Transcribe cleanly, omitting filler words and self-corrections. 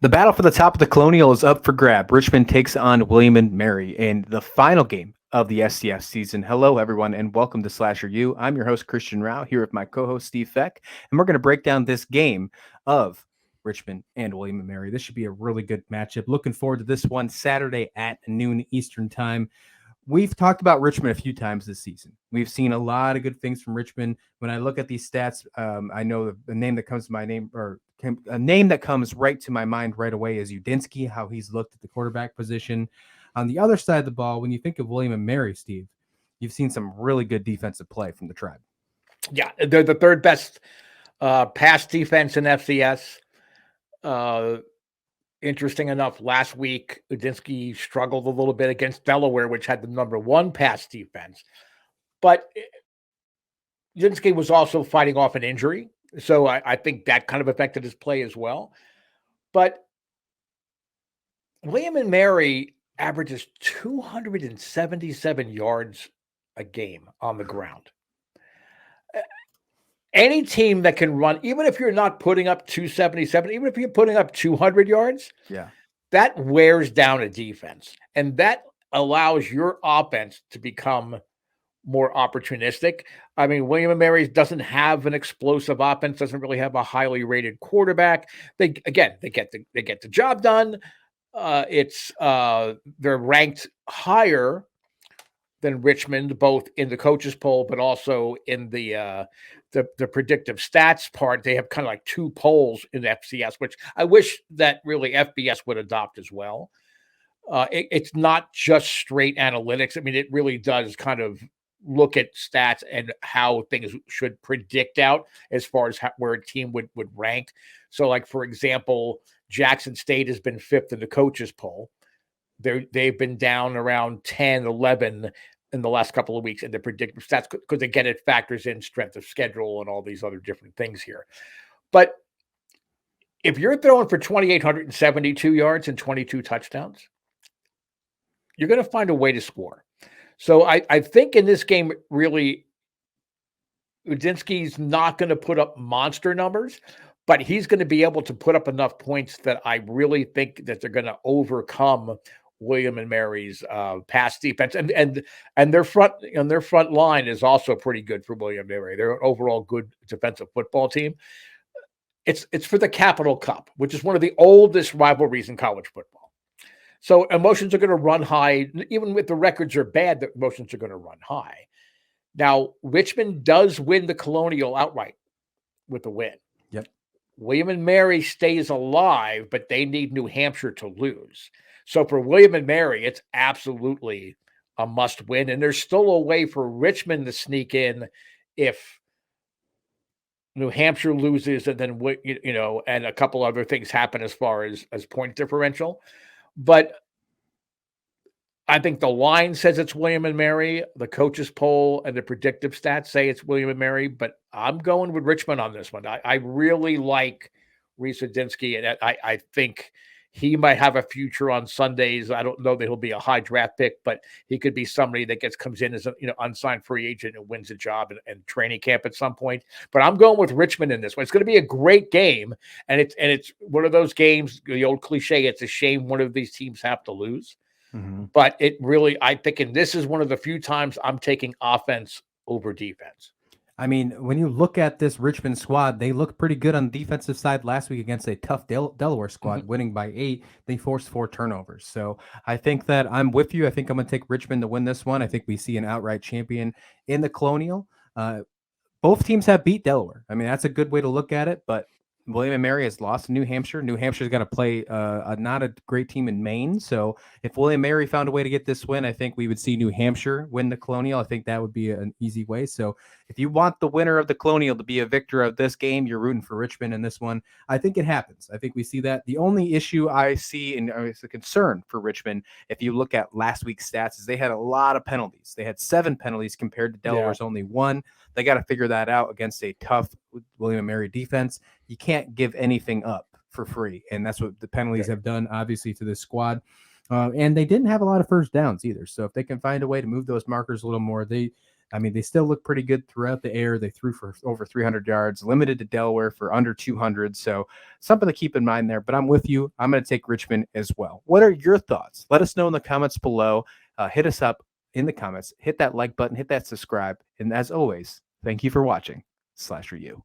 The battle for the top of the Colonial is up for grab. Richmond takes on William and Mary in the final game of the FCS season. Hello, everyone, and welcome to Slasher U. I'm your host, Christian Rao, here with my co-host, Steve Feck, and we're going to break down this game of Richmond and William and Mary. This should be a really good matchup. Looking forward to this one Saturday at noon Eastern time. We've talked about Richmond a few times this season. We've seen a lot of good things from Richmond. When I look at these stats, I know the name that comes to my name, or a name that comes right to my mind right away is Udinsky, how he's looked at the quarterback position. On the other side of the ball, when you think of William and Mary, Steve, you've seen some really good defensive play from the Tribe. Yeah, they're the third best pass defense in FCS. Interesting enough, last week, Udinsky struggled a little bit against Delaware, which had the number one pass defense. But Udinsky was also fighting off an injury. So I think that kind of affected his play as well. But William and Mary averages 277 yards a game on the ground. Any team that can run, even if you're not putting up 277, even if you're putting up 200 yards, that wears down a defense. And that allows your offense to become more opportunistic. I mean, William & Mary doesn't have an explosive offense, doesn't really have a highly rated quarterback. They get the job done. They're ranked higher than Richmond, both in the coaches poll, but also in the predictive stats part. They have kind of like two polls in FCS, which I wish that really FBS would adopt as well. It's not just straight analytics. I mean, it really does kind of look at stats and how things should predict out as far as where a team would rank. So, like, for example, Jackson State has been fifth in the coaches poll. They've been down around 10, 11 in the last couple of weeks in the predictive stats because, again, it factors in strength of schedule and all these other different things here. But if you're throwing for 2,872 yards and 22 touchdowns, you're going to find a way to score. So I think in this game, really, Udinsky's not going to put up monster numbers, but he's going to be able to put up enough points that I really think that they're going to overcome William and Mary's pass defense, and their front line is also pretty good for William and Mary. They're an overall good defensive football team. It's for the Capital Cup, which is one of the oldest rivalries in college football. So emotions are going to run high. Even if the records are bad, the emotions are going to run high. Now, Richmond does win the Colonial outright with a win. Yep. William and Mary stays alive, but they need New Hampshire to lose. So for William and Mary, it's absolutely a must win. And there's still a way for Richmond to sneak in if New Hampshire loses and then, and a couple other things happen as far as point differential. But I think the line says it's William and Mary. The coaches poll and the predictive stats say it's William and Mary, but I'm going with Richmond on this one. I really like Reese Udinsky, and I think he might have a future on Sundays. I don't know that he'll be a high draft pick, but he could be somebody that comes in as an unsigned free agent and wins a job and training camp at some point. But I'm going with Richmond in this one. It's going to be a great game, and it's one of those games. The old cliche: it's a shame one of these teams have to lose. Mm-hmm. But it really, I think, and this is one of the few times I'm taking offense over defense. I mean, when you look at this Richmond squad, they look pretty good on the defensive side last week against a tough Delaware squad, winning by 8. They forced 4 turnovers. So I think that I'm with you. I think I'm going to take Richmond to win this one. I think we see an outright champion in the Colonial. Both teams have beat Delaware. I mean, that's a good way to look at it, but William and Mary has lost to New Hampshire. New Hampshire's got to play not a great team in Maine. So if William and Mary found a way to get this win, I think we would see New Hampshire win the Colonial. I think that would be an easy way. So if you want the winner of the Colonial to be a victor of this game, you're rooting for Richmond in this one. I think it happens. I think we see that. The only issue I see, and it's a concern for Richmond, if you look at last week's stats, is they had a lot of penalties. They had 7 penalties compared to Delaware's only 1. They got to figure that out against a tough William and Mary defense. You can't give anything up for free, and that's what the penalties have done, obviously, to this squad. And they didn't have a lot of first downs either. So if they can find a way to move those markers a little more, they I mean, they still look pretty good throughout the air. They threw for over 300 yards, limited to Delaware for under 200. So something to keep in mind there. But I'm with you. I'm going to take Richmond as well. What are your thoughts? Let us know in the comments below. Hit us up in the comments. Hit that like button. Hit that subscribe. And as always, thank you for watching SlasherU.